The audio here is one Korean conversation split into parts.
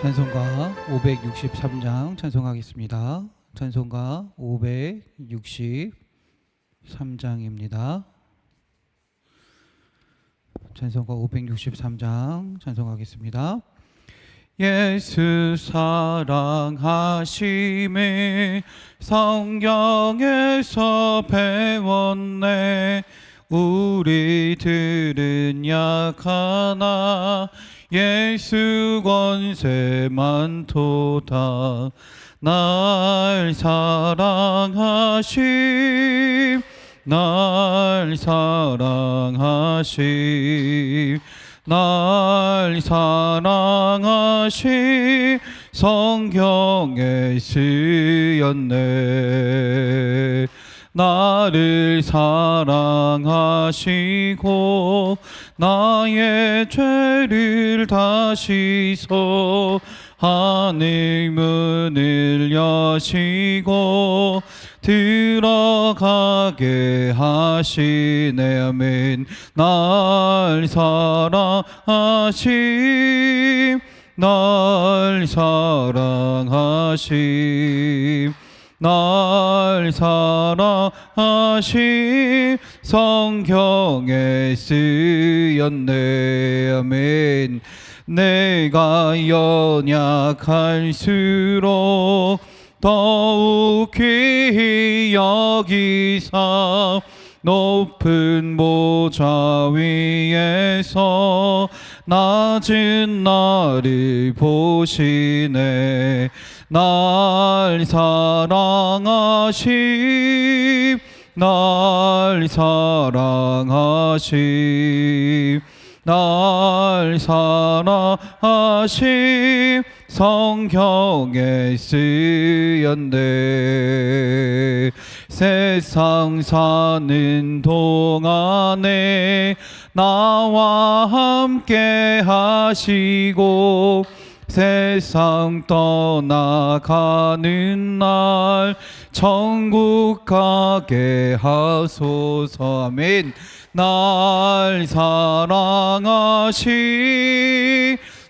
찬송가 563장 찬송하겠습니다. 찬송가 563장입니다. 찬송가 563장 찬송하겠습니다. 예수 사랑하심을 성경에서 배웠네. 우리들은 약하나 예수 권세 많도다. 날 사랑하심 날 사랑하심 날 사랑하심 성경에 쓰였네. 나를 사랑하시고 나의 죄를 다 씻어 하늘 문을 여시고 들어가게 하시네. 아멘. 날 사랑하심 날 사랑하심 날 사랑하심 성경에 쓰였네. 아멘. 내가 연약할수록 더욱 귀히 여기사 높은 보좌 위에서 낮은 나를 보시네. 날 사랑하심 날 사랑하심 날 사랑하심 성경에 쓰였네. 세상 사는 동안에 나와 함께 하시고 세상 떠나가는 날 천국 가게 하소서. 아멘. 날 사랑하심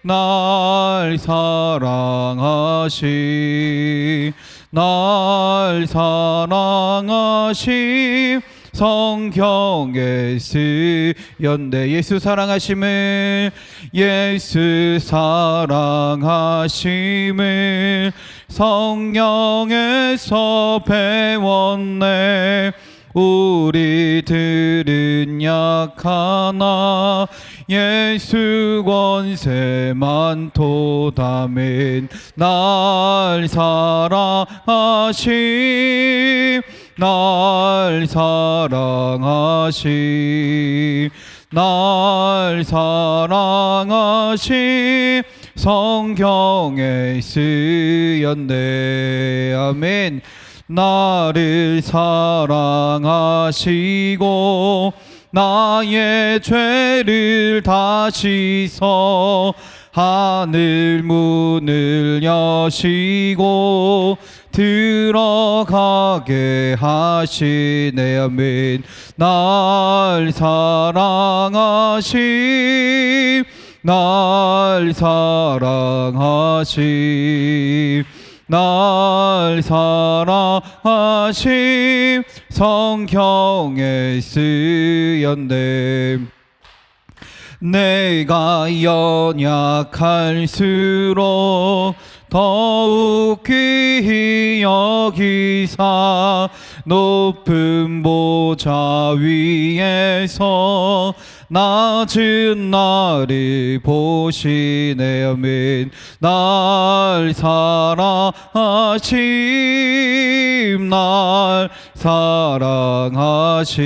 날 사랑하심 날 사랑하심 성경에 쓰였네. 예수 사랑하심을 예수 사랑하심을 성경에서 배웠네. 우리들은 약하나 예수 권세 많도다. 아멘. 날 사랑하심 날 사랑하심 날 사랑하심 성경에 쓰였네. 아멘. 나를 사랑하시고 나의 죄를 다 씻어 하늘 문을 여시고 들어가게 하시네. 아멘. 날 사랑하심 날 사랑하심 날 사랑하심 성경에 쓰였네. 내가 연약할수록 더욱 귀히 여기사 높은 보좌 위에서 낮은 나를 보시네. 아멘. 날 사랑하심 날 사랑하심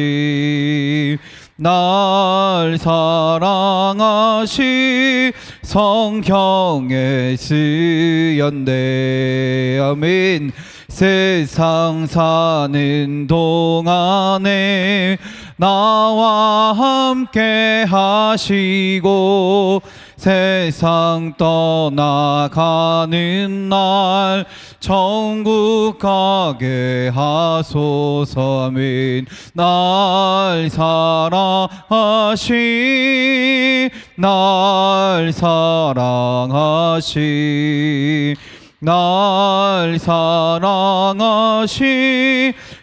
날 사랑하심 성경에 쓰였네. 아멘. 세상 사는 동안에 나와 함께 하시고 세상 떠나가는 날 천국 가게 하소서. 아멘. 날 사랑하심 날 사랑하시 날 사랑하시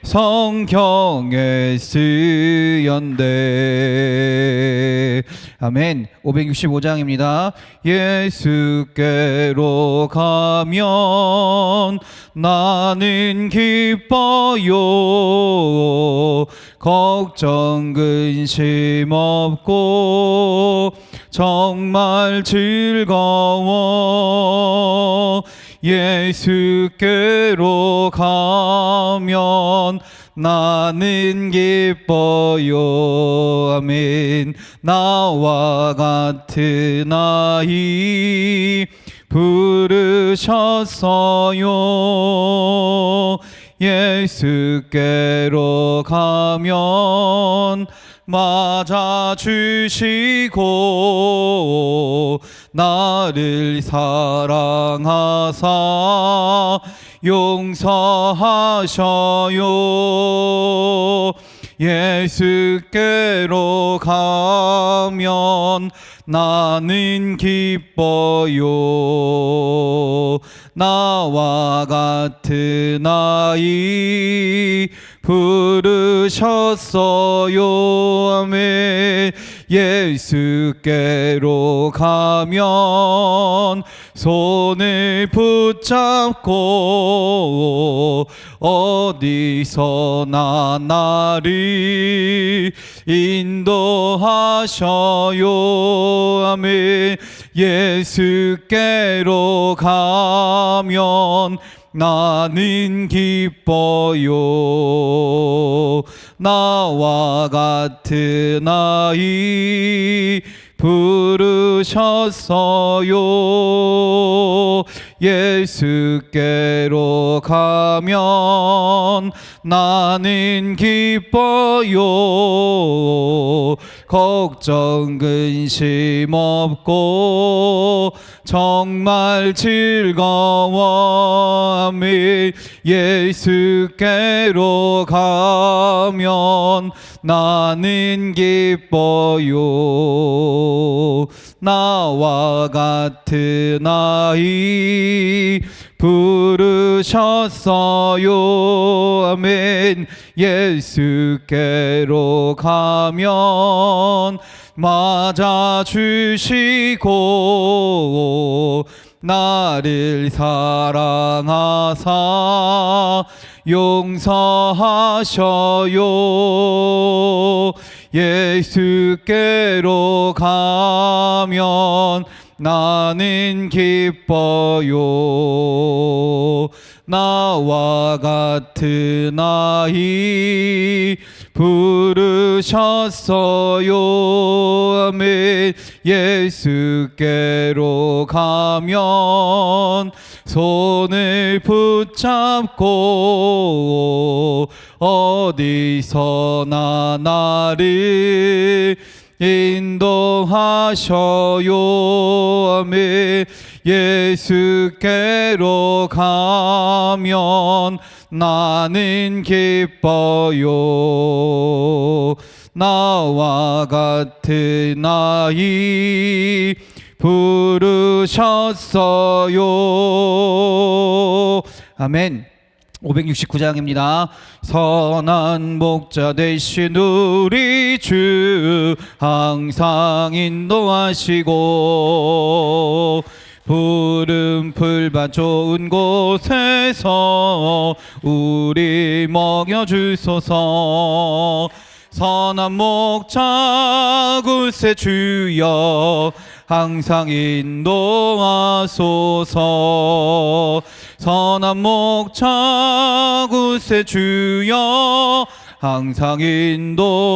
성경에 쓰였네. 아멘. 565장입니다. 예수께로 가면 나는 기뻐요. 걱정 근심 없고 정말 즐거워. 예수께로 가면 나는 기뻐요. 아멘. 나와 같은 아이 부르셨어요. 예수께로 가면 맞아주시고 나를 사랑하사 용서하셔요. 예수께로 가면 나는 기뻐요. 나와 같은 아이 부르셨어요. 아멘. 예수께로 가면 손을 붙잡고 어디서나 나를 인도하셔요. 아멘. 예수께로 가면 나는 기뻐요. 나와 같은 아이 부르셨어요. 예수께로 가면 나는 기뻐요. 걱정 근심 없고 정말 즐거워. 아멘. 예수께로 가면 나는 기뻐요. 나와 같은 아이 부르셨어요. 아멘. 예수께로 가면 맞아주시고 나를 사랑하사 용서하셔요. 예수께로 가면 나는 기뻐요. 나와 같은 아이 부르셨어요. 아멘. 예수께로 가면 손을 붙잡고 어디서나 나를 인도하셔요. 아멘. 예수께로 가면 나는 기뻐요. 나와 같은 아이 부르셨어요. 아멘. 569장입니다. 선한 목자 되신 우리 주 항상 인도하시고 푸른 풀밭 좋은 곳에서 우리 먹여주소서. 선한 목자 굿새 주여 항상 인도하소서. 선한 목자 굿새 주여 항상 인도하소서.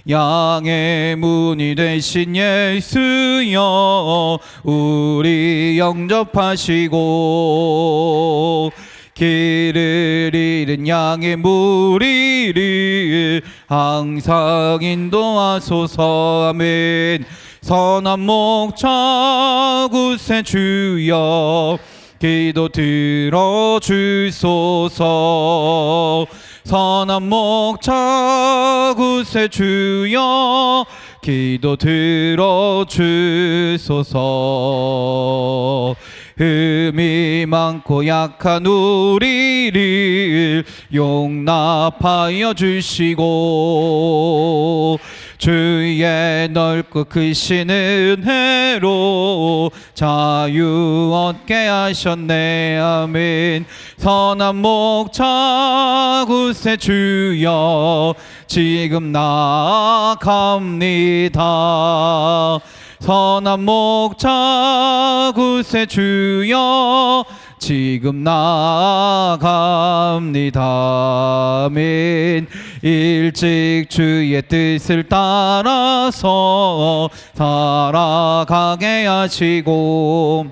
양의 문이 되신 예수여 우리 영접하시고 길을 잃은 양의 무리를 항상 인도하소서. 아멘. 선한 목자 굿새 주여 기도 들어주소서. 선한 목자 구세주여 기도 들어주소서. 흠이 많고 약한 우리를 용납하여 주시고 주의 넓고 크신 은혜로 자유 얻게 하셨네. 아멘. 선한 목자 구세주여 지금 나아갑니다. 선한 목자 구세주여 지금 나아갑니다. 아멘. 일찍 주의 뜻을 따라서 살아가게 하시고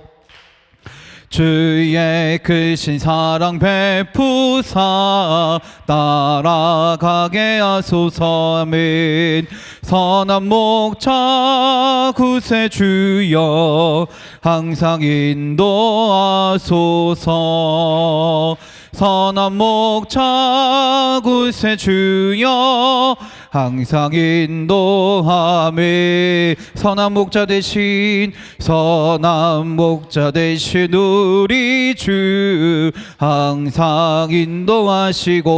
주의 크신 사랑 베푸사 따라가게 하소서. 아멘. 선한 목자 구세주여 항상 인도하소서. 선한 목자 구세주여 항상 인도하매. 선한 목자 대신 우리 주 항상 인도하시고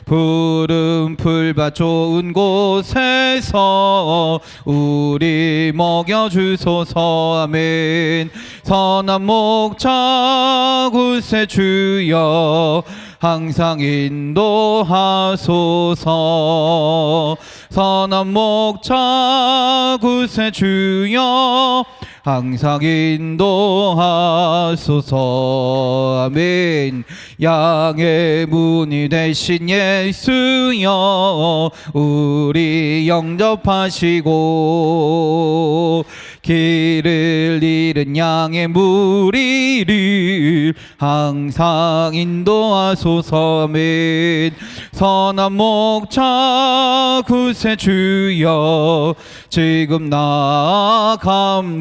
푸른 풀밭 좋은 곳에서 우리 먹여주소서. 아멘. 선한 목자 구세주여 항상 인도하소서. 선한 목자 구세주여 항상 인도하소서. 아멘. 양의 문이 되신 예수여 우리 영접하시고 길을 잃은 양의 무리를 항상 인도하소서. 아멘. 선한 목자 구세주여 지금 나아갑니다.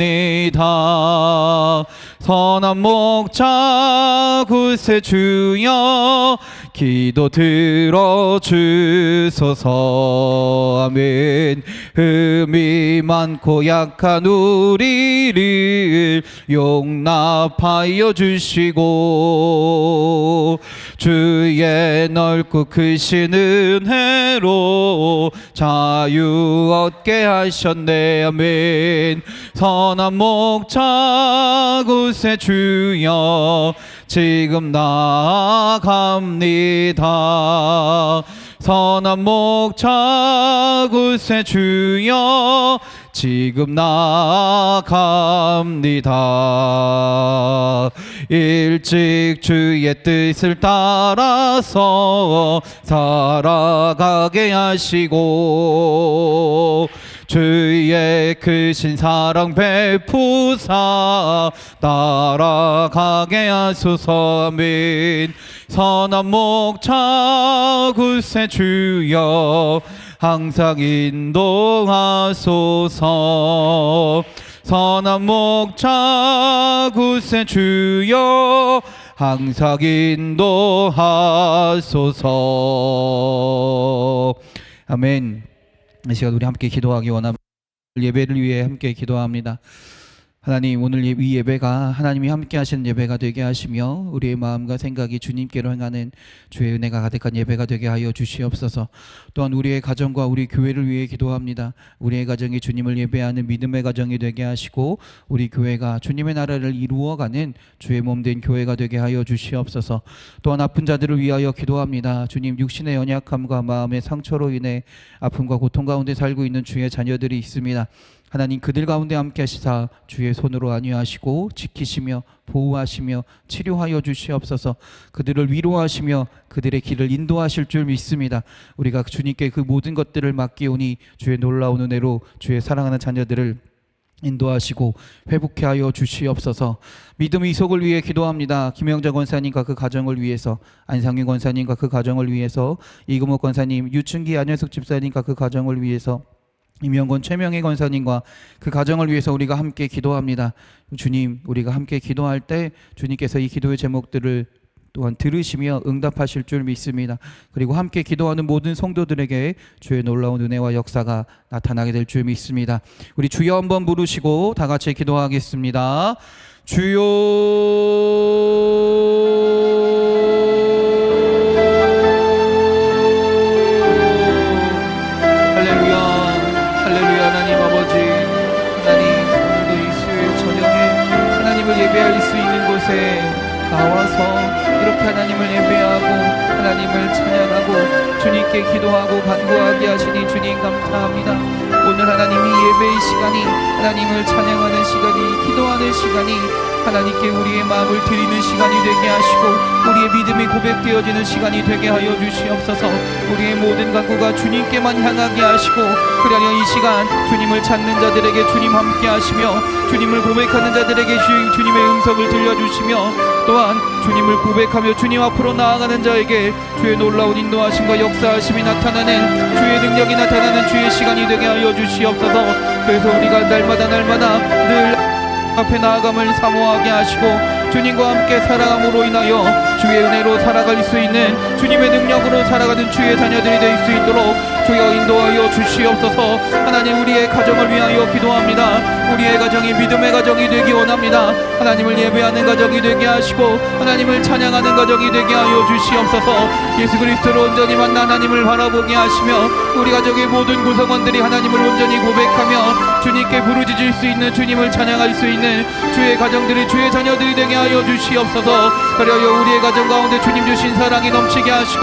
선한 목자 구세주여 기도 들어주소서. 아멘. 흠이 많고 약한 우리를 용납하여 주시고 주의 넓고 크신 은혜로 자유 얻게 하셨네. 아멘. 선한 목자 구세주여 지금 나아갑니다. 선한 목자 구세주여 지금 나아갑니다. 일찍 주의 뜻을 따라서 살아가게 하시고 주의 크신 사랑 베푸사 따라가게 하소서. 아멘. 선한 목자 구세주여 항상 인도하소서. 선한 목자 구세주여 항상 인도하소서. 아멘. 이 시간 우리 함께 기도하기 원합니다. 예배를 위해 함께 기도합니다. 하나님, 오늘 이 예배가 하나님이 함께 하시는 예배가 되게 하시며 우리의 마음과 생각이 주님께로 향하는 주의 은혜가 가득한 예배가 되게 하여 주시옵소서. 또한 우리의 가정과 우리 교회를 위해 기도합니다. 우리의 가정이 주님을 예배하는 믿음의 가정이 되게 하시고 우리 교회가 주님의 나라를 이루어가는 주의 몸된 교회가 되게 하여 주시옵소서. 또한 아픈 자들을 위하여 기도합니다. 주님, 육신의 연약함과 마음의 상처로 인해 아픔과 고통 가운데 살고 있는 주의 자녀들이 있습니다. 하나님, 그들 가운데 함께 하시사 주의 손으로 안위하시고 지키시며 보호하시며 치료하여 주시옵소서. 그들을 위로하시며 그들의 길을 인도하실 줄 믿습니다. 우리가 주님께 그 모든 것들을 맡기오니 주의 놀라운 은혜로 주의 사랑하는 자녀들을 인도하시고 회복케 하여 주시옵소서. 믿음의 이속을 위해 기도합니다. 김영자 권사님과 그 가정을 위해서, 안상윤 권사님과 그 가정을 위해서, 이금옥 권사님, 유춘기 안현숙 집사님과 그 가정을 위해서, 임영권 최명희 권사님과 그 가정을 위해서 우리가 함께 기도합니다. 주님, 우리가 함께 기도할 때 주님께서 이 기도의 제목들을 또한 들으시며 응답하실 줄 믿습니다. 그리고 함께 기도하는 모든 성도들에게 주의 놀라운 은혜와 역사가 나타나게 될 줄 믿습니다. 우리 주여 한번 부르시고 다 같이 기도하겠습니다. 주여 할렐루야 할렐루야. 하나님 아버지, 하나님 오늘도 이 수요일 저녁에 하나님을 예배할 수 있는 곳에 나와서 이렇게 하나님을 예배하고 하나님을 찬양하고 주님께 기도하고 간구하게 하시니 주님 감사합니다. 오늘 하나님이 예배의 시간이 하나님을 찬양하는 시간이, 기도하는 시간이 하나님께 우리의 마음을 드리는 시간이 되게 하시고 우리의 믿음이 고백되어지는 시간이 되게 하여 주시옵소서. 우리의 모든 간구가 주님께만 향하게 하시고 그러려 이 시간 주님을 찾는 자들에게 주님 함께 하시며 주님을 고백하는 자들에게 주님의 음성을 들려주시며 또한 주님을 고백하며 주님 앞으로 나아가는 자에게 주의 놀라운 인도하심과 역사하심이 나타나는 주의 능력이 나타나는 주의 시간이 되게 하여 주시옵소서. 그래서 우리가 날마다 늘 앞에 나아감을 사모하게 하시고 주님과 함께 살아감으로 인하여 주의 은혜로 살아갈 수 있는, 주님의 능력으로 살아가는 주의 자녀들이 될 수 있도록 주여 인도하여 주시옵소서. 하나님, 우리의 가정을 위하여 기도합니다. 우리의 가정이 믿음의 가정이 되기 원합니다. 하나님을 예배하는 가정이 되게 하시고 하나님을 찬양하는 가정이 되게 하여 주시옵소서. 예수 그리스도로 온전히 만난 하나님을 바라보게 하시며 우리 가족의 모든 구성원들이 하나님을 온전히 고백하며 주님께 부르짖을 수 있는, 주님을 찬양할 수 있는 주의 가정들이, 주의 자녀들이 되게 하여 주시옵소서. 그리하여 우리의 가정 가운데 주님 주신 사랑이 넘치게 하시고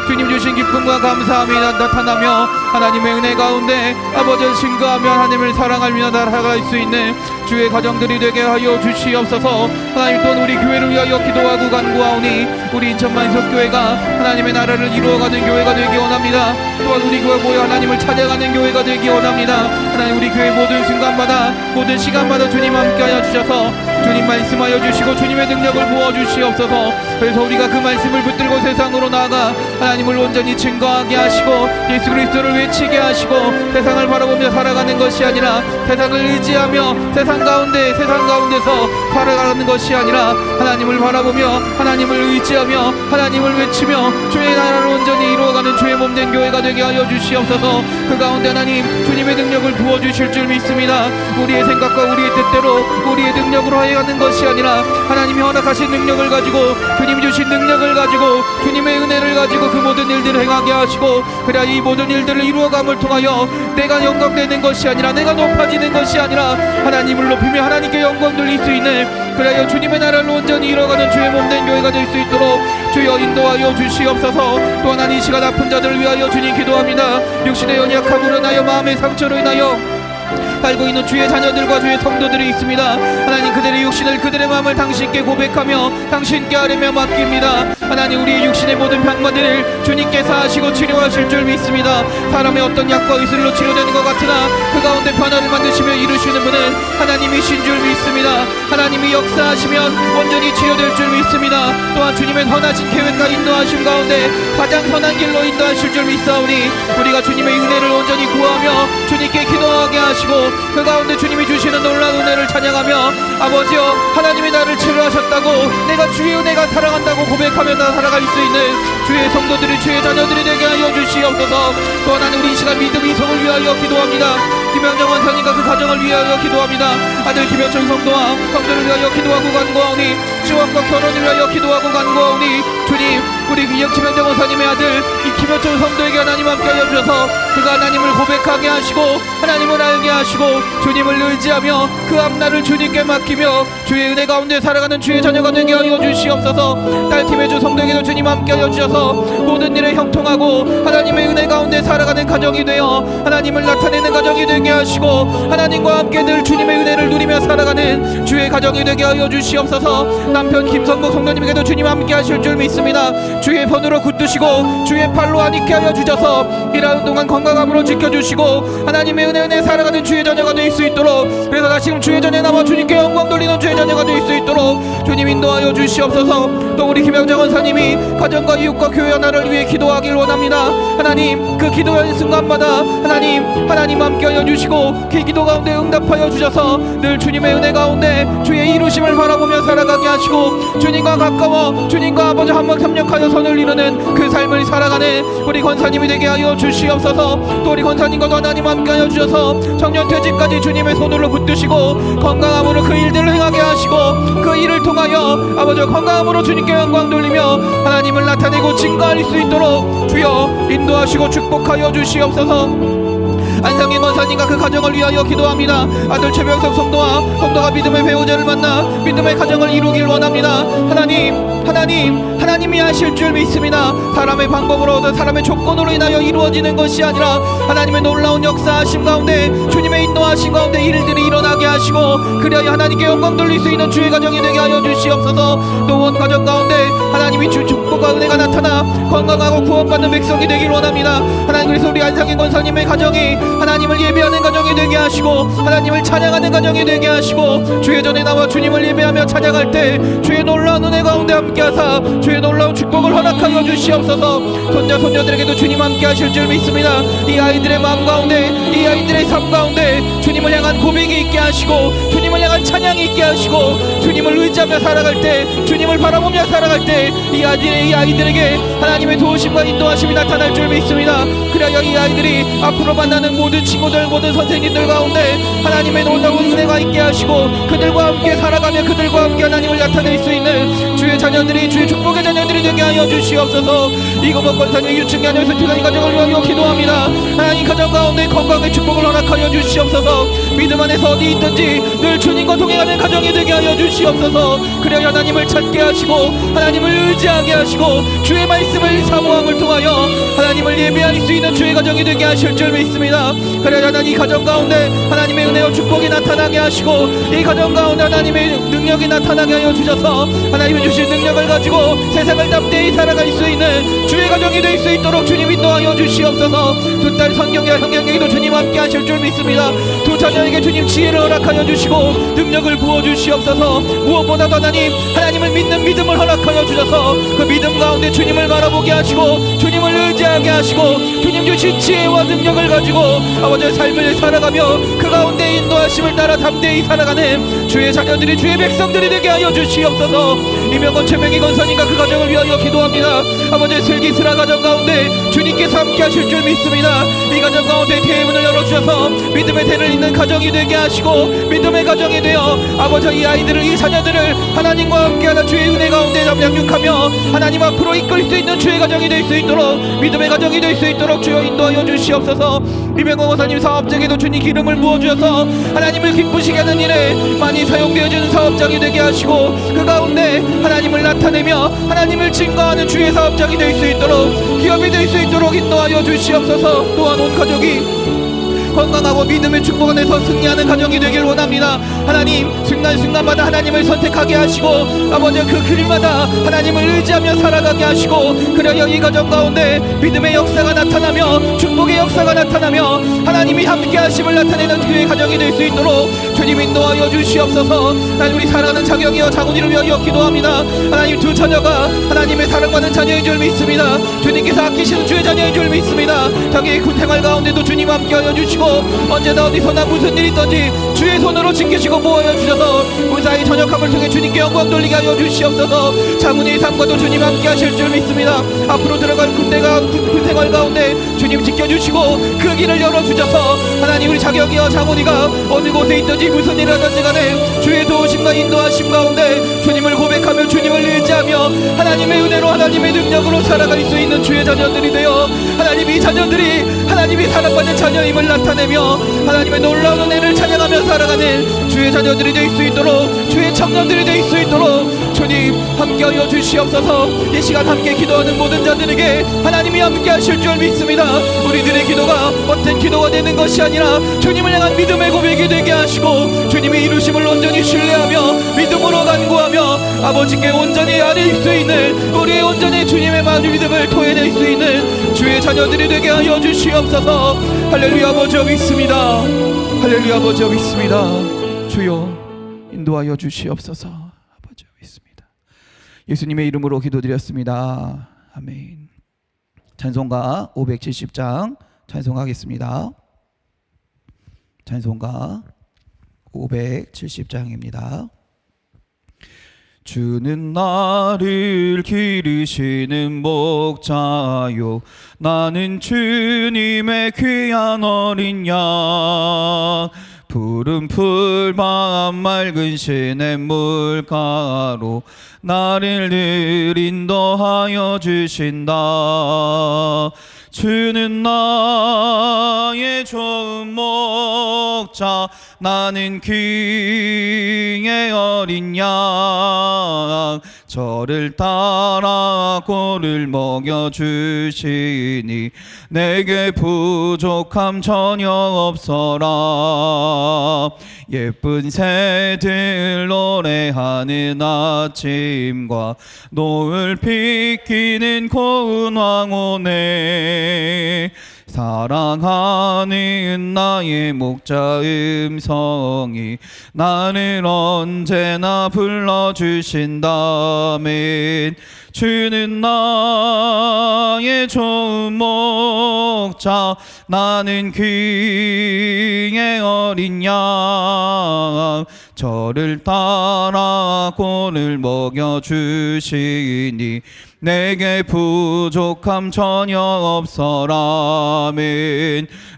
주님 주신 기쁨과 감사함이 나타나며 하나님의 은혜 가운데 아버지를 증거하며 하나님을 사랑하며 나아갈 수 있는 주의 가정들이 되게 하여 주시옵소서. 하나님, 또한 우리 교회를 위하여 기도하고 간구하오니 우리 인천만석교회가 하나님의 나라를 이루어가는 교회가 되기 원합니다. 또한 우리 교회 모여 하나님을 찬양하는 교회가 되기 원합니다. 하나님, 우리 교회 모든 순간마다 모든 시간마다 주님 함께하여 주셔서 주님 말씀하여 주시고 주님의 능력을 부어주시옵소서. 그래서 우리가 그 말씀을 붙들고 세상으로 나아가 하나님을 온전히 증거하게 하시고 예수 그리스도를 외치게 하시고 세상을 바라보며 살아가는 것이 아니라 세상을 의지하며 세상 가운데서 살아가는 것이 아니라 하나님을 바라보며 하나님을 의지하며 하나님을 외치며 주의 나라를 온전히 이루어가는 주의 몸된 교회가 되게 하여 주시옵소서. 그 가운데 하나님 주님의 능력을 부어주실 줄 믿습니다. 우리의 생각과 우리의 뜻대로 우리의 능력으로 하여가는 것이 아니라 하나님이 허락하신 능력을 가지고 주님 주신 능력을 가지고 주님의 은혜를 가지고 그 모든 일들을 행하게 하시고 그래야 이 모든 일들을 이루어감을 통하여 내가 영광되는 것이 아니라 내가 높아지는 것이 아니라 하나님을 높이며 하나님께 영광 돌릴 수 있는, 그래야 주님의 나라를 온전히 이뤄가는 주의 몸된 교회가 될 수 있도록 주여 인도하여 주시옵소서. 또 하나님, 이 시간 아픈 자들을 위하여 주님 기도합니다. 육신의 연약함으로 인하여 마음의 상처로 인하여 알고 있는 주의 자녀들과 주의 성도들이 있습니다. 하나님, 그들의 육신을 그들의 마음을 당신께 고백하며 당신께 아뢰며 맡깁니다. 하나님, 우리의 육신의 모든 병마들을 주님께서 하시고 치료하실 줄 믿습니다. 사람의 어떤 약과 의술로 치료되는 것 같으나 그 가운데 변화를 만드시며 이루시는 분은 하나님이신 줄 믿습니다. 하나님이 역사하시면 온전히 치료될 줄 믿습니다. 또한 주님의 선하신 계획과 인도하심 가운데 가장 선한 길로 인도하실 줄 믿사오니 우리가 주님의 은혜를 온전히 구하며 주님께 기도하게 하시고 그 가운데 주님이 주시는 놀라운 은혜를 찬양하며 아버지여, 하나님이 나를 치료하셨다고 내가 주의 은혜가 사랑한다고 고백하며 나 살아갈 수 있는 주의 성도들이, 주의 자녀들이 되게 하여 주시옵소서. 또 하나님, 우리 이 시간 믿음 이성을 위하여 기도합니다. 김영정 원사님과 그 가정을 위하여 기도합니다. 아들 김현철 성도와 성도를 위하여 기도하고 간구하오니 지원과 결혼을 위하여 기도하고 간구하오니 주님, 우리 김영정 원사님의 아들 이 김현철 성도에게 하나님 함께하여 주셔서 그가 하나님을 고백하게 하시고 하나님을 알게 하시고 주님을 의지하며 그 앞날을 주님께 맡기며 주의 은혜 가운데 살아가는 주의 자녀가 되게 하여 주시옵소서. 딸팀의 주 성도에게도 주님 함께하여 주셔서 모든 일에 형통하고 하나님의 은혜 가운데 살아가는 가정이 되어 하나님을 나타내는 가정이 되게 하시고 하나님과 함께 늘 주님의 은혜를 누리며 살아가는 주의 가정이 되게 하여 주시옵소서. 남편 김성복 성도님에게도 주님 함께 하실 줄 믿습니다. 주의 번으로 굳두시고 주의 팔로 안익게 하여 주셔서 일하는 동안 건강함으로 지켜주시고 하나님의 은혜 살아가는 주의 자녀가 될 수 있도록, 그래서 다시금 주의 전에 남아 주님께 영광 돌리는 주의 자녀가 될 수 있도록 주님 인도하여 주시옵소서. 또 우리 김영자 권사님이 가정과 이웃과 교회 하나를 위해 기도하길 원합니다. 하나님, 그 기도하는 순간마다 하나님 함께하여 주시고 그 기도 가운데 응답하여 주셔서 늘 주님의 은혜 가운데 주의 이루심을 바라보며 살아가게 하시고 주님과 가까워 주님과 아버지 한번 협력하여 선을 이루는 그 삶을 살아가는 우리 권사님이 되게 하여 주시옵소서. 또 우리 권사님과도 하나님 함께하여 주셔서 정년퇴직까지 주님의 손으로 붙드시고 건강함으로 그 일들을 행하게 하시고 그 일을 통하여 아버지 건강함으로 주님께 영광 돌리며 하나님을 나타내고 증거할 수 있도록 주여 인도하시고 축복하여 주시옵소서. 안상인 권사님과 그 가정을 위하여 기도합니다. 아들 최병석 성도가 믿음의 배우자를 만나 믿음의 가정을 이루길 원합니다. 하나님이 하실 줄 믿습니다. 사람의 방법으로 사람의 조건으로 인하여 이루어지는 것이 아니라 하나님의 놀라운 역사하심 가운데 주님의 인도하심 가운데 일들이 일어나게 하시고 그리하여 하나님께 영광 돌릴 수 있는 주의 가정이 되게 하여 주시옵소서. 또 온 가정 가운데 하나님이 주 축복과 은혜가 나타나 건강하고 구원받는 백성이 되길 원합니다. 하나님, 그래서 우리 안상인 권사님의 가정이 하나님을 예배하는 가정이 되게 하시고 하나님을 찬양하는 가정이 되게 하시고 주의 전에 나와 주님을 예배하며 찬양할 때 주의 놀라운 은혜 가운데 함께하사 주의 놀라운 축복을 허락하여 주시옵소서. 손자 손녀들에게도 주님 함께 하실 줄 믿습니다. 이 아이들의 마음 가운데 이 아이들의 삶 가운데 주님을 향한 고백이 있게 하시고 주님을 향한 찬양이 있게 하시고 주님을 의지하며 살아갈 때 주님을 바라보며 살아갈 때 이 아이들에게 하나님의 도우심과 인도하심이 나타날 줄 믿습니다. 그래야 이 아이들이 앞으로 만나는 모든 친구들 모든 선생님들 가운데 하나님의 놀라운 은혜가 있게 하시고 그들과 함께 살아가며 그들과 함께 하나님을 나타낼 수 있는 주의 자녀들이 주의 축복의 자녀들이 되게 하여 주시옵소서. 이거복 권사님 유충기 안에서 주간이 가정을 위하여 기도합니다. 하나님 가정 가운데 건강의 축복을 허락하여 주시옵소서. 믿음 안에서 어디 있든지 늘 주님과 동행하는 가정이 되게 하여 주시옵소서. 그래야 하나님을 찾게 하시고 하나님을 의지하게 하시고 주의 말씀을 사모함을 통하여 하나님을 예배할 수 있는 주의 가정이 되게 하실 줄 믿습니다. 그래야 하나님 이 가정 가운데 하나님의 은혜와 축복이 나타나게 하시고 이 가정 가운데 하나님의 능력이 나타나게 하여 주셔서 하나님이 주신 능력을 가지고 세상을 담대히 살아갈 수 있는 주의 가정이 될 수 있도록 주님 인도하여 주시옵소서. 두 딸 성경과 형경에게도 주님 함께 하실 줄 믿습니다. 두 자녀에게 주님 지혜를 허락하여 주시고 능력을 부어 주시옵소서. 무엇보다도 하나님을 믿는 믿음을 허락하여 주셔서 그 믿음 가운데 주님을 바라보게 하시고 주님을 의지하게 하시고 주님 주신 지혜와 능력을 가지고 아버지의 삶을 살아가며 그 가운데 인도하심을 따라 담대히 살아가는 주의 자녀들이 주의 백성들이 되게 하여 주시옵소서. 이명건 최명희 권사님과 그 가정을 위하여 기도합니다. 아버지의 슬기스라 가정 가운데 주님께서 함께 하실 줄 믿습니다. 이 가정 가운데 대문을 열어주셔서 믿음의 대를 잇는 가정이 되게 하시고 믿음의 가정이 되어 아버지 이 아이들을 이 자녀들을 하나님과 함께하는 주의 은혜 가운데 양육하며 하나님 앞으로 이끌 수 있는 주의 가정이 될 수 있도록 믿음의 가정이 될 수 있도록 주여 인도하여 주시옵소서. 이명건 권사님 사업장에도 주님 기름을 부어주셔서 하나님을 기쁘시게 하는 일에 많이 사용되어지는 사업장이 되게 하시고 그 가운데 하나님을 나타내며 하나님을 증거하는 주의 사업장이 될 수 있도록 기업이 될 수 있도록 인도하여 주시옵소서. 또한 온 가족이 건강하고 믿음의 축복 안에서 승리하는 가정이 되길 원합니다. 하나님 순간순간마다 하나님을 선택하게 하시고 아버지 그 길마다 하나님을 의지하며 살아가게 하시고 그래야 이 가정 가운데 믿음의 역사가 나타나며 축복의 역사가 나타나며 하나님이 함께 하심을 나타내는 주의 가정이 될 수 있도록 주님 인도하여 주시옵소서. 하나님 우리 사랑하는 자경이와 장훈이를 위하여 기도합니다. 하나님 두 자녀가 하나님의 사랑받는 자녀인 줄 믿습니다. 주님께서 아끼시는 주의 자녀인 줄 믿습니다. 자기의 군생활 가운데도 주님 함께하여 주시고 언제나 어디서나 무슨 일이 있든지 주의 손으로 지키시고 보호하여 주셔서 무사히 전역함을 통해 주님께 영광 돌리게 하여 주시옵소서. 장훈이의 삶과도 주님 함께 하실 줄 믿습니다. 앞으로 들어갈 군생활 가운데 주님 지켜주시고 그 길을 열어주셔서 하나님 우리 자경이와 장훈이가 어느 곳에 있든지 무슨 일을 하든지 간에 주의 도우심과 인도하심 가운데 주님을 고백하며 주님을 의지하며 하나님의 은혜로 하나님의 능력으로 살아갈 수 있는 주의 자녀들이 되어 하나님 이 자녀들이 하나님이 사랑받는 자녀임을 나타내며 하나님의 놀라운 은혜를 찬양하며 살아가는 주의 자녀들이 될 수 있도록 주의 청년들이 될 수 있도록 주님 함께하여 주시옵소서. 이 시간 함께 기도하는 모든 자들에게 하나님이 함께 하실 줄 믿습니다. 우리들의 기도가 어떤 기도가 되는 것이 아니라 주님을 향한 믿음의 고백이 되게 하시고 주님의 이루심을 온전히 신뢰하며 믿음으로 간구하며 아버지께 온전히 아릴 수 있는, 우리의 온전히 주님의 믿음을 토해낼 수 있는 주의 자녀들이 되게 하여 주시옵소서. 할렐루야. 아버지여 믿습니다. 할렐루야. 아버지여 믿습니다. 주여 인도하여 주시옵소서. 아버지여 믿습니다. 예수님의 이름으로 기도드렸습니다. 아멘. 찬송가 570장 찬송하겠습니다. 찬송가 570장입니다. 주는 나를 기르시는 목자요, 나는 주님의 귀한 어린 양. 푸른 풀밭 맑은 시냇 물가로 나를 늘 인도하여 주신다. 주는 나의 좋은 목자, 나는 귀의 어린 양. 저를 따라 꼴을 먹여주시니 내게 부족함 전혀 없어라. 예쁜 새들 노래하는 아침과 노을 비키는 고운 황혼에 사랑하는 나의 목자 음성이 나를 언제나 불러주신다면 주는 나의 좋은 목자, 나는 귀의 어린 양. 저를 따라 꼴을 먹여주시니 내게 부족함 전혀 없어라면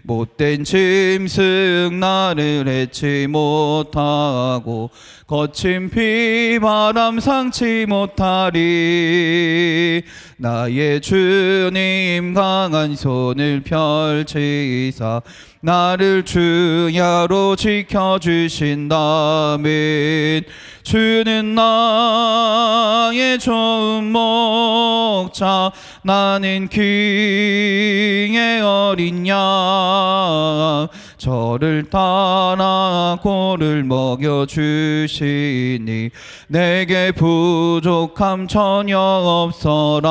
못된 짐승 나를 해치 못하고 거친 비바람 상치 못하리. 나의 주님 강한 손을 펼치사 나를 주야로 지켜주신다면 주는 나의 좋은 목자, 나는 귀의 어린 양. 저를 따라 꼴을 먹여주시니 내게 부족함 전혀 없어라.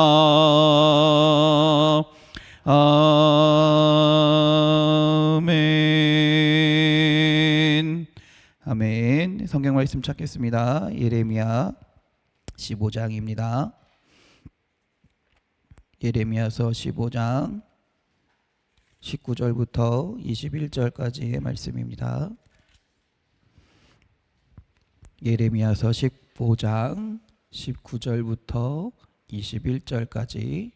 아멘. 아멘. 성경 말씀 찾겠습니다. 예레미야 15장입니다. 예레미야서 15장 19절부터 21절까지의 말씀입니다. 예레미야서 15장 19절부터 21절까지.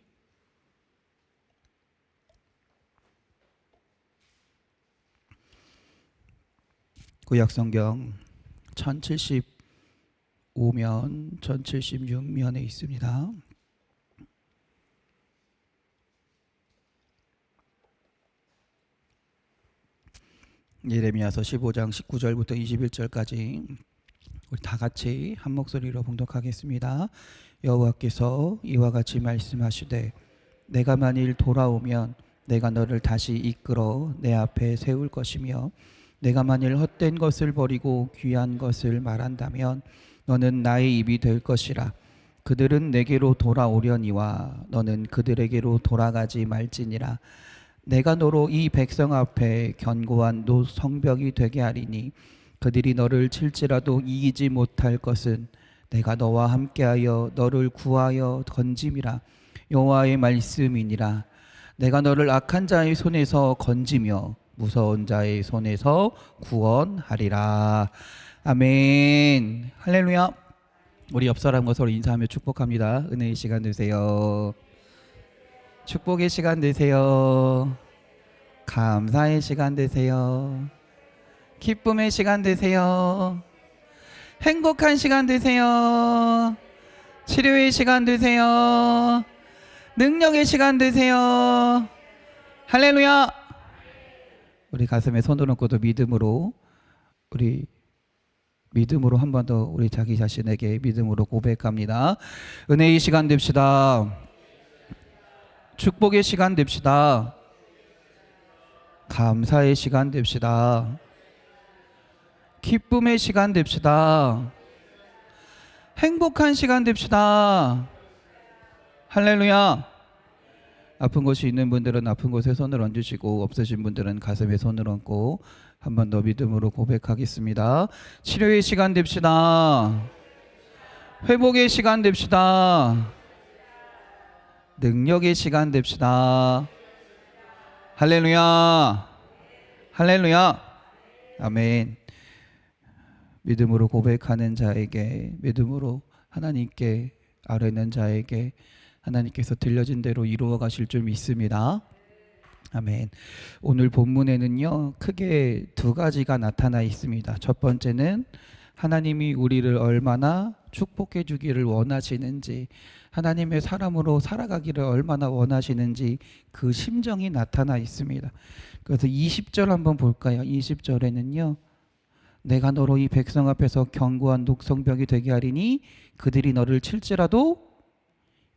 구약성경 1075면 1076면에 있습니다. 예레미야서 15장 19절부터 21절까지 우리 다 같이 한 목소리로 봉독하겠습니다. 여호와께서 이와 같이 말씀하시되 내가 만일 돌아오면 내가 너를 다시 이끌어 내 앞에 세울 것이며 내가 만일 헛된 것을 버리고 귀한 것을 말한다면 너는 나의 입이 될 것이라. 그들은 내게로 돌아오려니와 너는 그들에게로 돌아가지 말지니라. 내가 너로 이 백성 앞에 견고한 성벽이 되게 하리니 그들이 너를 칠지라도 이기지 못할 것은 내가 너와 함께하여 너를 구하여 건짐이라. 여호와의 말씀이니라. 내가 너를 악한 자의 손에서 건지며 무서운 자의 손에서 구원하리라. 아멘. 할렐루야. 우리 옆 사람과 서로 인사하며 축복합니다. 은혜의 시간 되세요. 축복의 시간 되세요. 감사의 시간 되세요. 기쁨의 시간 되세요. 행복한 시간 되세요. 치료의 시간 되세요. 능력의 시간 되세요. 할렐루야. 우리 가슴에 손을 얹고도 믿음으로 우리 믿음으로 한 번 더 우리 자기 자신에게 믿음으로 고백합니다. 은혜의 시간 됩시다. 축복의 시간 됩시다. 감사의 시간 됩시다. 기쁨의 시간 됩시다. 행복한 시간 됩시다. 할렐루야. 아픈 곳이 있는 분들은 아픈 곳에 손을 얹으시고, 없으신 분들은 가슴에 손을 얹고 한 번 더 믿음으로 고백하겠습니다. 치료의 시간 됩시다. 회복의 시간 됩시다. 능력의 시간 됩시다. 할렐루야. 할렐루야. 아멘. 믿음으로 고백하는 자에게, 믿음으로 하나님께 아뢰는 자에게 하나님께서 들려진 대로 이루어 가실 줄 믿습니다. 아멘. 오늘 본문에는요, 크게 두 가지가 나타나 있습니다. 첫 번째는 하나님이 우리를 얼마나 축복해 주기를 원하시는지, 하나님의 사람으로 살아가기를 얼마나 원하시는지 그 심정이 나타나 있습니다. 그래서 20절 한번 볼까요? 20절에는요, 내가 너로 이 백성 앞에서 견고한 독성벽이 되게 하리니 그들이 너를 칠지라도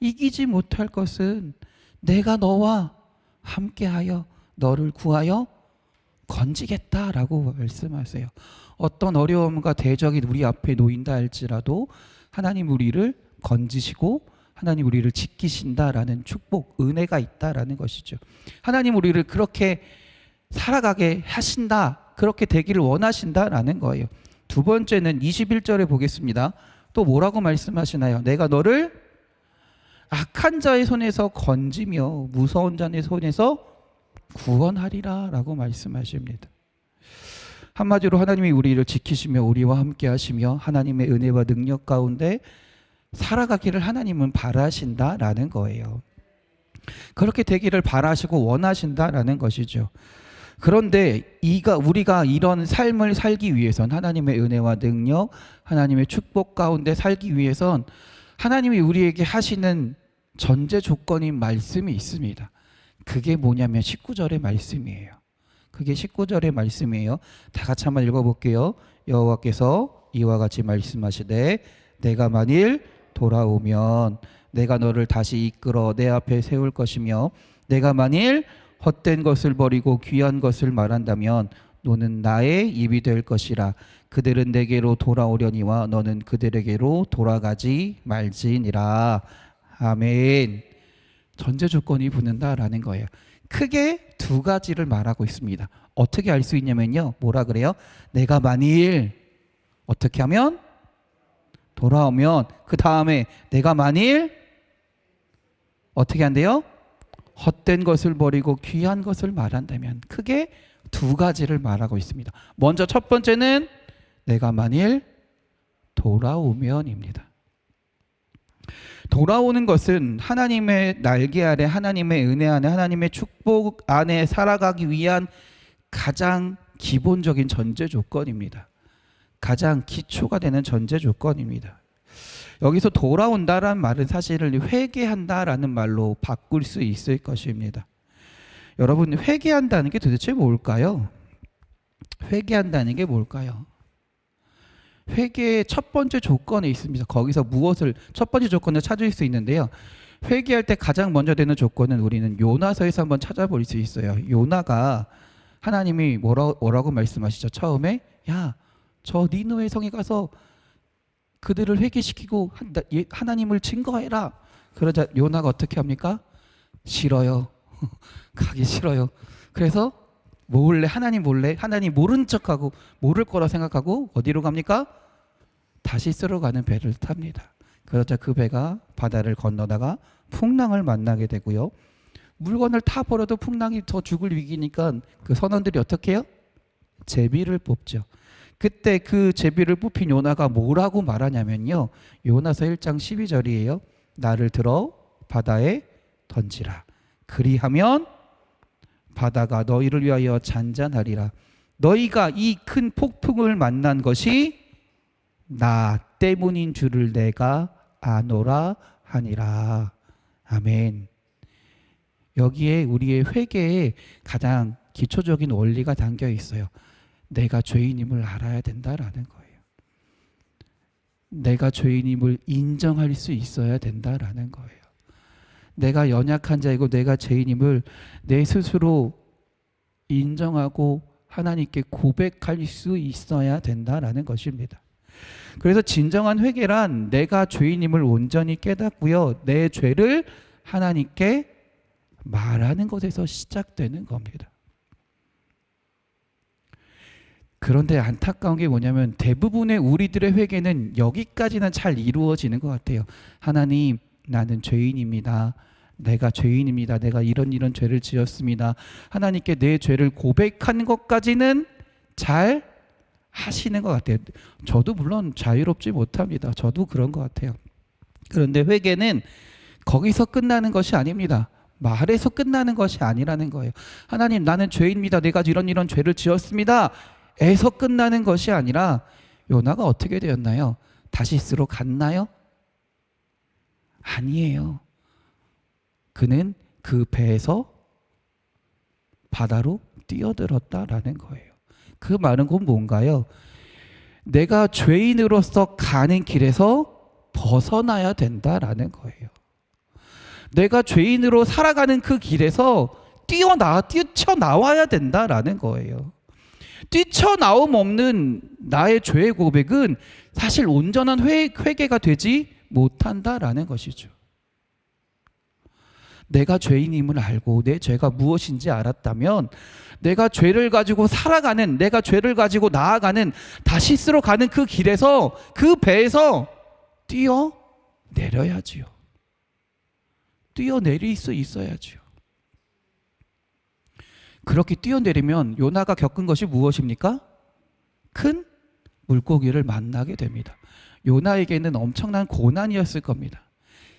이기지 못할 것은 내가 너와 함께하여 너를 구하여 건지겠다라고 말씀하세요. 어떤 어려움과 대적이 우리 앞에 놓인다 할지라도 하나님 우리를 건지시고 하나님 우리를 지키신다라는 축복, 은혜가 있다라는 것이죠. 하나님 우리를 그렇게 살아가게 하신다, 그렇게 되기를 원하신다라는 거예요. 두 번째는 21절에 보겠습니다. 또 뭐라고 말씀하시나요? 내가 너를 악한 자의 손에서 건지며 무서운 자의 손에서 구원하리라 라고 말씀하십니다. 한마디로 하나님이 우리를 지키시며 우리와 함께 하시며 하나님의 은혜와 능력 가운데 살아가기를 하나님은 바라신다라는 거예요. 그렇게 되기를 바라시고 원하신다라는 것이죠. 그런데 우리가 이런 삶을 살기 위해선, 하나님의 은혜와 능력, 하나님의 축복 가운데 살기 위해선 하나님이 우리에게 하시는 전제 조건인 말씀이 있습니다. 그게 뭐냐면 19절의 말씀이에요. 그게 19절의 말씀이에요. 다 같이 한번 읽어볼게요. 여호와께서 이와 같이 말씀하시되 내가 만일 돌아오면 내가 너를 다시 이끌어 내 앞에 세울 것이며 내가 만일 헛된 것을 버리고 귀한 것을 말한다면 너는 나의 입이 될 것이라. 그들은 내게로 돌아오려니와 너는 그들에게로 돌아가지 말지니라. 아멘. 전제 조건이 붙는다라는 거예요. 크게 두 가지를 말하고 있습니다. 어떻게 알 수 있냐면요, 뭐라 그래요? 내가 만일 어떻게 하면 돌아오면, 그 다음에 내가 만일 어떻게 한대요? 헛된 것을 버리고 귀한 것을 말한다면. 크게 두 가지를 말하고 있습니다. 먼저 첫 번째는 내가 만일 돌아오면입니다. 돌아오는 것은 하나님의 날개 아래, 하나님의 은혜 안에, 하나님의 축복 안에 살아가기 위한 가장 기본적인 전제 조건입니다. 가장 기초가 되는 전제 조건입니다. 여기서 돌아온다라는 말은 사실을 회개한다라는 말로 바꿀 수 있을 것입니다. 여러분, 회개한다는 게 도대체 뭘까요? 회개한다는 게 뭘까요? 회개의 첫 번째 조건에 있습니다. 거기서 무엇을 첫 번째 조건을 찾을 수 있는데요. 회개할 때 가장 먼저 되는 조건은 우리는 요나서에서 한번 찾아볼 수 있어요. 요나가 하나님이 뭐라고 말씀하시죠? 처음에 야, 저 니느웨 성에 가서 그들을 회개시키고 하나님을 증거해라. 그러자 요나가 어떻게 합니까? 싫어요. 가기 싫어요. 그래서 하나님 모른 척하고 모를 거라 생각하고 어디로 갑니까? 다시스로 가는 배를 탑니다. 그러자 그 배가 바다를 건너다가 풍랑을 만나게 되고요. 물건을 타 버려도 풍랑이 더 죽을 위기니까 그 선원들이 어떻게 해요? 제비를 뽑죠. 그때 그 제비를 뽑힌 요나가 뭐라고 말하냐면요, 요나서 1장 12절이에요. 나를 들어 바다에 던지라. 그리하면 바다가 너희를 위하여 잔잔하리라. 너희가 이 큰 폭풍을 만난 것이 나 때문인 줄을 내가 아노라 하니라. 아멘. 여기에 우리의 회개에 가장 기초적인 원리가 담겨 있어요. 내가 죄인임을 알아야 된다라는 거예요. 내가 죄인임을 인정할 수 있어야 된다라는 거예요. 내가 연약한 자이고 내가 죄인임을 내 스스로 인정하고 하나님께 고백할 수 있어야 된다라는 것입니다. 그래서 진정한 회개란 내가 죄인임을 온전히 깨닫고요, 내 죄를 하나님께 말하는 것에서 시작되는 겁니다. 그런데 안타까운 게 뭐냐면 대부분의 우리들의 회개는 여기까지는 잘 이루어지는 것 같아요. 하나님, 나는 죄인입니다. 내가 죄인입니다. 내가 이런 죄를 지었습니다. 하나님께 내 죄를 고백하는 것까지는 잘 하시는 것 같아요. 저도 물론 자유롭지 못합니다. 저도 그런 것 같아요. 그런데 회개는 거기서 끝나는 것이 아닙니다. 말에서 끝나는 것이 아니라는 거예요. 하나님, 나는 죄인입니다. 내가 이런 죄를 지었습니다. 에서 끝나는 것이 아니라 요나가 어떻게 되었나요? 다시스로 갔나요? 아니에요. 그는 그 배에서 바다로 뛰어들었다라는 거예요. 그 말은 곧 뭔가요? 내가 죄인으로서 가는 길에서 벗어나야 된다라는 거예요. 내가 죄인으로 살아가는 그 길에서 뛰쳐나와야 된다라는 거예요. 뛰쳐나옴 없는 나의 죄의 고백은 사실 온전한 회개가 되지 못한다라는 것이죠. 내가 죄인임을 알고 내 죄가 무엇인지 알았다면 내가 죄를 가지고 살아가는, 내가 죄를 가지고 나아가는 다시스로 가는 그 길에서, 그 배에서 뛰어내려야지요. 뛰어내릴 수 있어야지요. 그렇게 뛰어내리면 요나가 겪은 것이 무엇입니까? 큰 물고기를 만나게 됩니다. 요나에게는 엄청난 고난이었을 겁니다.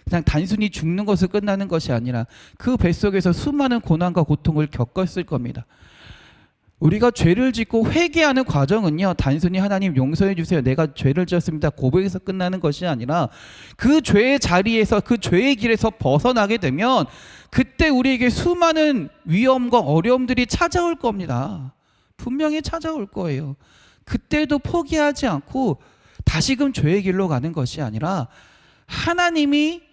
그냥 단순히 죽는 것을 끝나는 것이 아니라 그 뱃속에서 수많은 고난과 고통을 겪었을 겁니다. 우리가 죄를 짓고 회개하는 과정은요, 단순히 하나님 용서해 주세요, 내가 죄를 지었습니다, 고백에서 끝나는 것이 아니라 그 죄의 자리에서, 그 죄의 길에서 벗어나게 되면 그때 우리에게 수많은 위험과 어려움들이 찾아올 겁니다. 분명히 찾아올 거예요. 그때도 포기하지 않고 다시금 죄의 길로 가는 것이 아니라 하나님이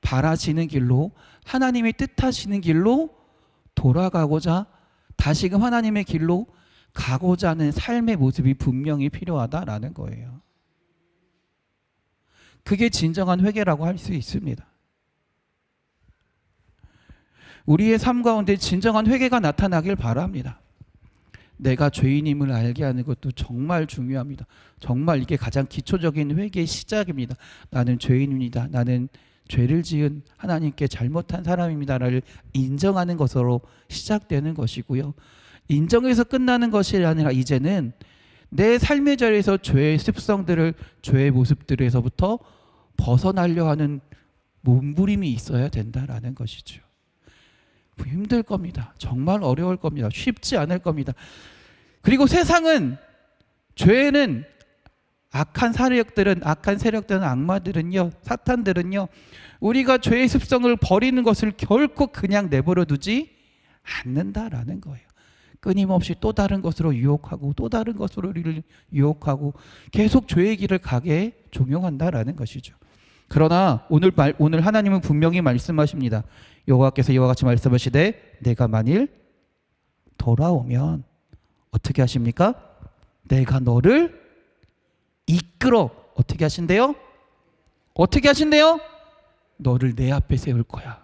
바라시는 길로, 하나님이 뜻하시는 길로 돌아가고자, 다시금 하나님의 길로 가고자 하는 삶의 모습이 분명히 필요하다라는 거예요. 그게 진정한 회개라고 할 수 있습니다. 우리의 삶 가운데 진정한 회개가 나타나길 바랍니다. 내가 죄인임을 알게 하는 것도 정말 중요합니다. 정말 이게 가장 기초적인 회개의 시작입니다. 나는 죄인입니다. 나는 죄를 지은 하나님께 잘못한 사람입니다를 인정하는 것으로 시작되는 것이고요. 인정에서 끝나는 것이 아니라 이제는 내 삶의 자리에서 죄의 습성들을, 죄의 모습들에서부터 벗어나려 하는 몸부림이 있어야 된다라는 것이죠. 힘들 겁니다. 정말 어려울 겁니다. 쉽지 않을 겁니다. 그리고 세상은, 죄는, 악한 세력들은, 악마들은요, 사탄들은요, 우리가 죄의 습성을 버리는 것을 결코 그냥 내버려 두지 않는다라는 거예요. 끊임없이 또 다른 것으로 유혹하고 또 다른 것으로 우리를 유혹하고 계속 죄의 길을 가게 종용한다라는 것이죠. 그러나 오늘 하나님은 분명히 말씀하십니다. 여호와께서 이와 같이 말씀하시되 내가 만일 돌아오면 어떻게 하십니까? 내가 너를 이끌어 어떻게 하신대요? 어떻게 하신대요? 너를 내 앞에 세울 거야.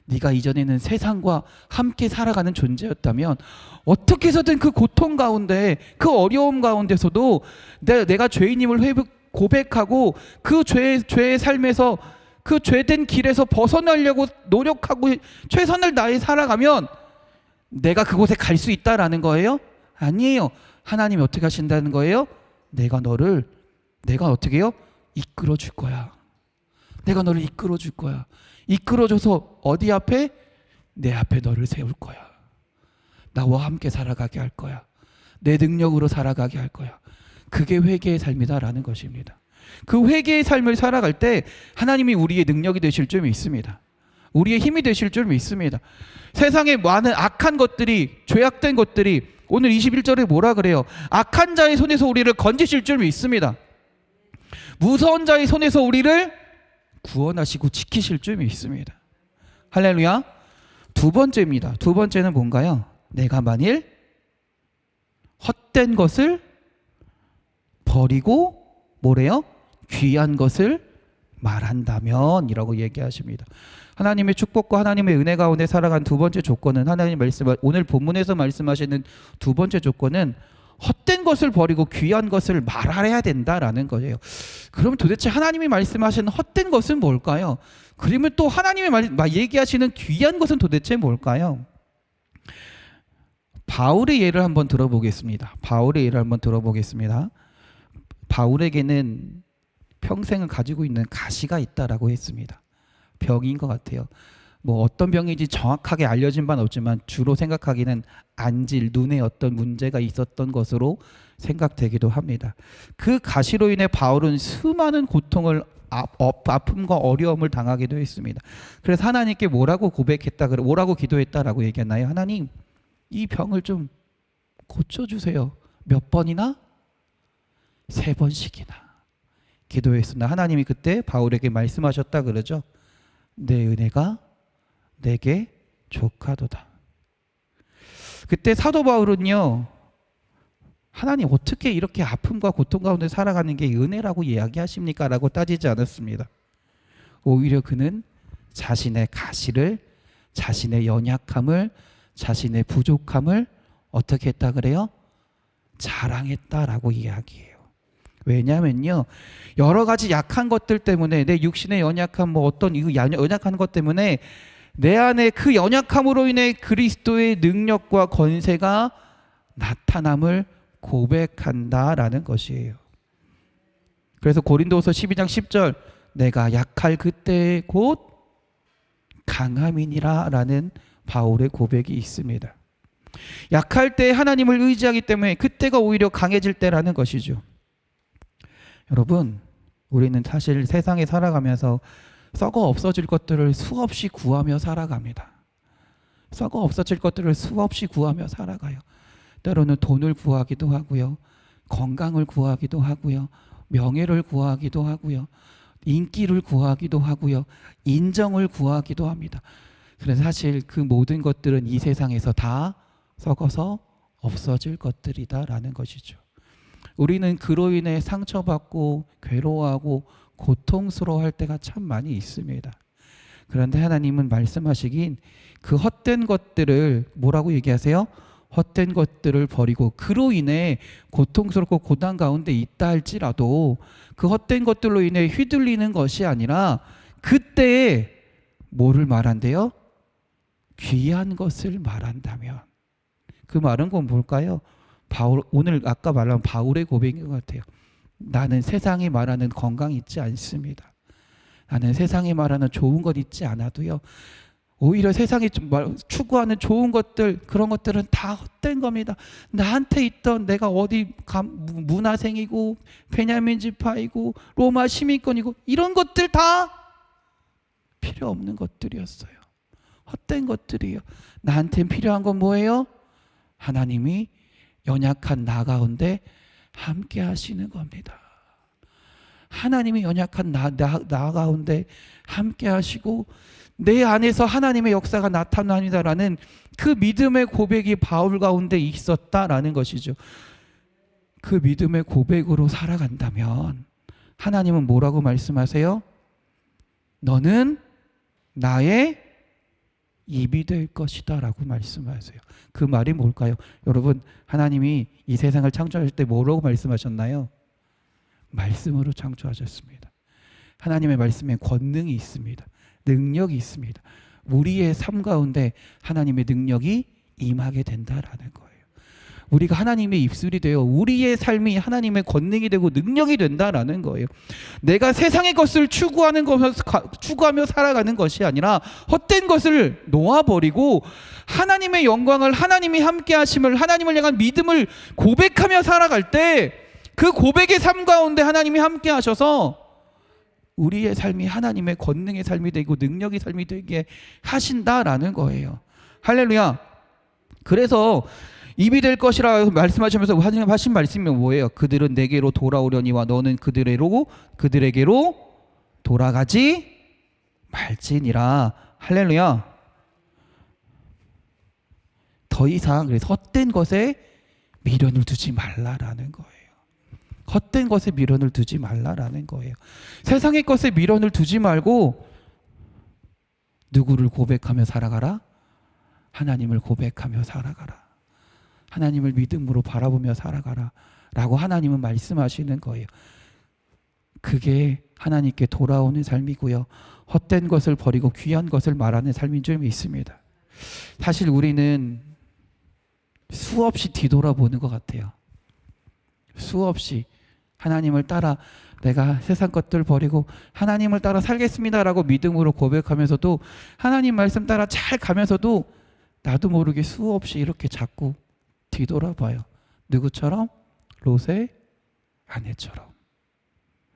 네가 이전에는 세상과 함께 살아가는 존재였다면 어떻게 해서든 그 고통 가운데, 그 어려움 가운데서도 내가 죄인임을 고백하고 그 죄의 삶에서, 그 죄된 길에서 벗어나려고 노력하고 최선을 다해 살아가면 내가 그곳에 갈 수 있다라는 거예요? 아니에요. 하나님이 어떻게 하신다는 거예요? 내가 어떻게 해요? 이끌어 줄 거야. 내가 너를 이끌어 줄 거야. 이끌어줘서 어디 앞에? 내 앞에 너를 세울 거야. 나와 함께 살아가게 할 거야. 내 능력으로 살아가게 할 거야. 그게 회개의 삶이다라는 것입니다. 그 회개의 삶을 살아갈 때 하나님이 우리의 능력이 되실 줄 믿습니다. 우리의 힘이 되실 줄 믿습니다. 세상에 많은 악한 것들이, 죄악된 것들이, 오늘 21절에 뭐라 그래요? 악한 자의 손에서 우리를 건지실 줄 믿습니다. 무서운 자의 손에서 우리를 구원하시고 지키실 줄 믿습니다. 할렐루야. 두 번째입니다. 두 번째는 뭔가요? 내가 만일 헛된 것을 버리고 뭐래요? 귀한 것을 말한다면 이라고 얘기하십니다. 하나님의 축복과 하나님의 은혜 가운데 살아간 두 번째 조건은, 하나님 말씀, 오늘 본문에서 말씀하시는 두 번째 조건은 헛된 것을 버리고 귀한 것을 말해야 된다라는 거예요. 그럼 도대체 하나님이 말씀하시는 헛된 것은 뭘까요? 그러면 또 하나님이 얘기하시는 귀한 것은 도대체 뭘까요? 바울의 예를 한번 들어보겠습니다. 바울에게는 평생을 가지고 있는 가시가 있다라고 했습니다. 병인 것 같아요. 뭐 어떤 병인지 정확하게 알려진 바는 없지만 주로 생각하기는 안질, 눈에 어떤 문제가 있었던 것으로 생각되기도 합니다. 그 가시로 인해 바울은 수많은 고통을, 아픔과 어려움을 당하기도 했습니다. 그래서 하나님께 뭐라고 기도했다라고 얘기했나요? 하나님, 이 병을 좀 고쳐주세요. 몇 번이나? 3번씩이나 기도했으나 하나님이 그때 바울에게 말씀하셨다 그러죠. 내 은혜가 내게 족하도다. 그때 사도 바울은요, 하나님 어떻게 이렇게 아픔과 고통 가운데 살아가는 게 은혜라고 이야기하십니까? 라고 따지지 않았습니다. 오히려 그는 자신의 가시를, 자신의 연약함을, 자신의 부족함을 어떻게 했다 그래요? 자랑했다라고 이야기해요. 왜냐하면요, 여러 가지 약한 것들 때문에, 내 육신의 연약함, 뭐 어떤 연약한 것 때문에 내 안에 그 연약함으로 인해 그리스도의 능력과 권세가 나타남을 고백한다라는 것이에요. 그래서 고린도후서 12장 10절, 내가 약할 그때 곧 강함이니라 라는 바울의 고백이 있습니다. 약할 때 하나님을 의지하기 때문에 그때가 오히려 강해질 때라는 것이죠. 여러분, 우리는 사실 세상에 살아가면서 썩어 없어질 것들을 수없이 구하며 살아갑니다. 썩어 없어질 것들을 수없이 구하며 살아가요. 때로는 돈을 구하기도 하고요, 건강을 구하기도 하고요, 명예를 구하기도 하고요, 인기를 구하기도 하고요, 인정을 구하기도 합니다. 그래서 사실 그 모든 것들은 이 세상에서 다 썩어서 없어질 것들이다라는 것이죠. 우리는 그로 인해 상처받고 괴로워하고 고통스러워할 때가 참 많이 있습니다. 그런데 하나님은 말씀하시긴 그 헛된 것들을 뭐라고 얘기하세요? 헛된 것들을 버리고, 그로 인해 고통스럽고 고난 가운데 있다 할지라도 그 헛된 것들로 인해 휘둘리는 것이 아니라 그때에 뭐를 말한대요? 귀한 것을 말한다면. 그 말은 건 뭘까요? 오늘 아까 말한 바울의 고백인 것 같아요. 나는 세상이 말하는 건강이 있지 않습니다. 나는 세상이 말하는 좋은 것 있지 않아도요, 오히려 세상이 추구하는 좋은 것들, 그런 것들은 다 헛된 겁니다. 나한테 있던, 내가 어디 문화생이고 베냐민 지파이고 로마 시민권이고 이런 것들 다 필요 없는 것들이었어요. 헛된 것들이에요. 나한텐 필요한 건 뭐예요? 하나님이 연약한 나 가운데 함께 하시는 겁니다. 하나님이 연약한 나 가운데 함께 하시고 내 안에서 하나님의 역사가 나타납니다라는 그 믿음의 고백이 바울 가운데 있었다라는 것이죠. 그 믿음의 고백으로 살아간다면 하나님은 뭐라고 말씀하세요? 너는 나의 입이 될 것이다 라고 말씀하세요. 그 말이 뭘까요? 여러분, 하나님이 이 세상을 창조하실 때 뭐라고 말씀하셨나요? 말씀으로 창조하셨습니다. 하나님의 말씀에 권능이 있습니다. 능력이 있습니다. 우리의 삶 가운데 하나님의 능력이 임하게 된다라는 거예요. 우리가 하나님의 입술이 되어 우리의 삶이 하나님의 권능이 되고 능력이 된다라는 거예요. 내가 세상의 것을 추구하며 살아가는 것이 아니라 헛된 것을 놓아버리고 하나님의 영광을, 하나님이 함께 하심을, 하나님을 향한 믿음을 고백하며 살아갈 때 그 고백의 삶 가운데 하나님이 함께 하셔서 우리의 삶이 하나님의 권능의 삶이 되고 능력의 삶이 되게 하신다라는 거예요. 할렐루야. 그래서 입이 될 것이라 말씀하시면서 하신 말씀이 뭐예요? 그들은 내게로 돌아오려니와 너는 그들에게로 돌아가지 말지니라. 할렐루야. 더 이상 그래서 헛된 것에 미련을 두지 말라라는 거예요. 헛된 것에 미련을 두지 말라라는 거예요. 세상의 것에 미련을 두지 말고 누구를 고백하며 살아가라? 하나님을 고백하며 살아가라. 하나님을 믿음으로 바라보며 살아가라 라고 하나님은 말씀하시는 거예요. 그게 하나님께 돌아오는 삶이고요. 헛된 것을 버리고 귀한 것을 말하는 삶인 줄 믿습니다. 사실 우리는 수없이 뒤돌아보는 것 같아요. 수없이 하나님을 따라 내가 세상 것들 버리고 하나님을 따라 살겠습니다라고 믿음으로 고백하면서도 하나님 말씀 따라 잘 가면서도 나도 모르게 수없이 이렇게 자꾸 뒤돌아봐요. 누구처럼? 롯의 아내처럼.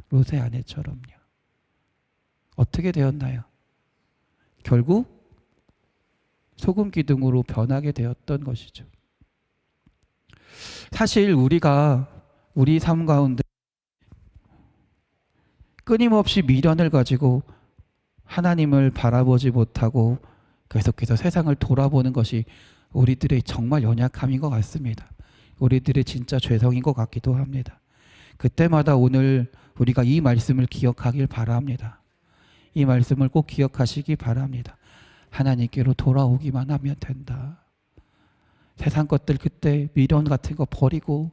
롯의 아내처럼요. 어떻게 되었나요? 결국 소금 기둥으로 변하게 되었던 것이죠. 사실 우리가 우리 삶 가운데 끊임없이 미련을 가지고 하나님을 바라보지 못하고 계속해서 세상을 돌아보는 것이 우리들의 정말 연약함인 것 같습니다. 우리들의 진짜 죄성인 것 같기도 합니다. 그때마다 오늘 우리가 이 말씀을 기억하길 바랍니다. 이 말씀을 꼭 기억하시기 바랍니다. 하나님께로 돌아오기만 하면 된다. 세상 것들 그때 미련 같은 거 버리고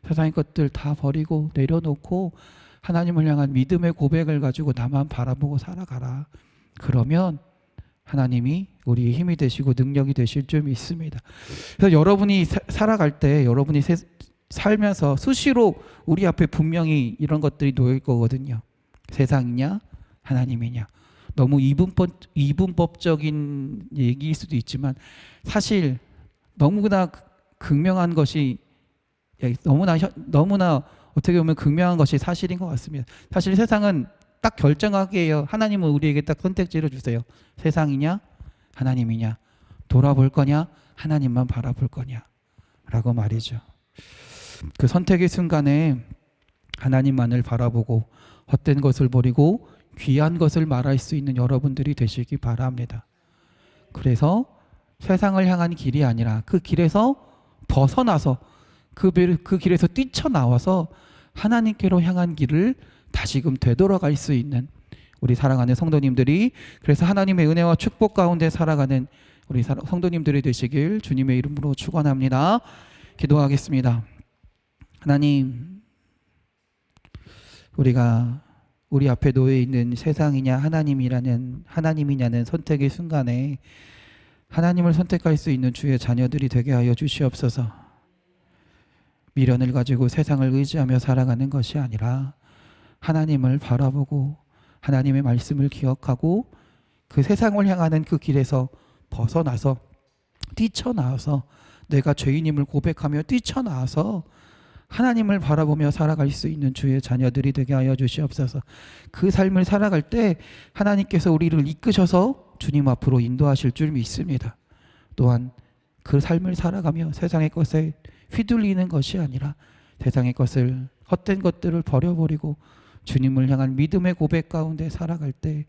세상의 것들 다 버리고 내려놓고 하나님을 향한 믿음의 고백을 가지고 나만 바라보고 살아가라. 그러면 하나님이 우리의 힘이 되시고 능력이 되실 줄 믿습니다. 그래서 여러분이 살아갈 때 여러분이 살면서 수시로 우리 앞에 분명히 이런 것들이 놓일 거거든요. 세상이냐 하나님이냐. 너무 이분법적인 얘기일 수도 있지만 사실 너무나 극명한 것이 너무나 어떻게 보면 극명한 것이 사실인 것 같습니다. 사실 세상은 딱 결정하게 해요. 하나님은 우리에게 딱 선택지를 주세요. 세상이냐 하나님이냐. 돌아볼 거냐 하나님만 바라볼 거냐 라고 말이죠. 그 선택의 순간에 하나님만을 바라보고 헛된 것을 버리고 귀한 것을 말할 수 있는 여러분들이 되시기 바랍니다. 그래서 세상을 향한 길이 아니라 그 길에서 벗어나서 그 길에서 뛰쳐나와서 하나님께로 향한 길을 다시금 되돌아갈 수 있는 우리 사랑하는 성도님들이, 그래서 하나님의 은혜와 축복 가운데 살아가는 우리 성도님들이 되시길 주님의 이름으로 축원합니다. 기도하겠습니다. 하나님, 우리가 우리 앞에 놓여 있는 세상이냐 하나님이냐는 선택의 순간에 하나님을 선택할 수 있는 주의 자녀들이 되게 하여 주시옵소서. 미련을 가지고 세상을 의지하며 살아가는 것이 아니라 하나님을 바라보고 하나님의 말씀을 기억하고 그 세상을 향하는 그 길에서 벗어나서 뛰쳐나와서 내가 죄인임을 고백하며 뛰쳐나와서 하나님을 바라보며 살아갈 수 있는 주의 자녀들이 되게 하여 주시옵소서. 그 삶을 살아갈 때 하나님께서 우리를 이끄셔서 주님 앞으로 인도하실 줄 믿습니다. 또한 그 삶을 살아가며 세상의 것에 휘둘리는 것이 아니라 세상의 것을 헛된 것들을 버려버리고 주님을 향한 믿음의 고백 가운데 살아갈 때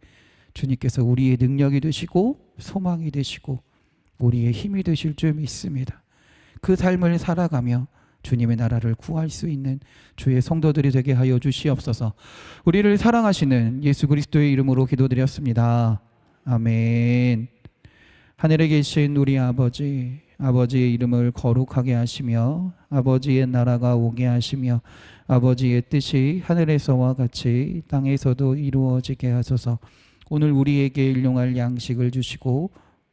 주님께서 우리의 능력이 되시고 소망이 되시고 우리의 힘이 되실 줄 믿습니다. 그 삶을 살아가며 주님의 나라를 구할 수 있는 주의 성도들이 되게 하여 주시옵소서. 우리를 사랑하시는 예수 그리스도의 이름으로 기도드렸습니다. 아멘. 하늘에 계신 우리 아버지, 아버지의 이름을 거룩하게 하시며 아버지의 나라가 오게 하시며 아버지의 뜻이 하늘에서와 같이 땅에서도 이루어지게 하소서. 오늘 우리에게 일용할 양식을 주시고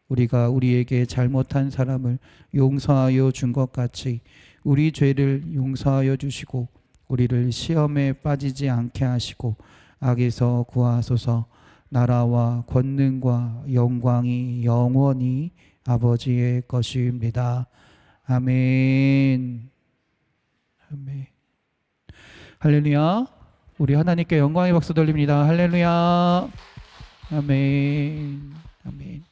우리가 우리에게 잘못한 사람을 용서하여 준 것 같이 우리 죄를 용서하여 주시고 우리를 시험에 빠지지 않게 하시고 악에서 구하소서. 나라와 권능과 영광이 영원히 아버지의 것입니다. 아멘. 아멘. 할렐루야. 우리 하나님께 영광의 박수 돌립니다. 할렐루야. 아멘. 아멘.